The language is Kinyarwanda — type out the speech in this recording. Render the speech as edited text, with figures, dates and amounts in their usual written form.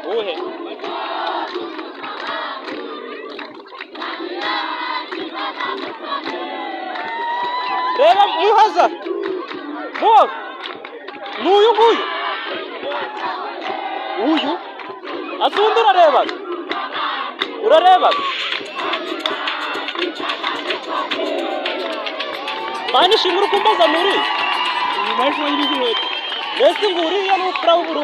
uwuhe reba muhaza mo n'uyu nguyu uyu asundi urareba mani shimura ukumbaza nuri mbese nguriya n'upra w'ubururu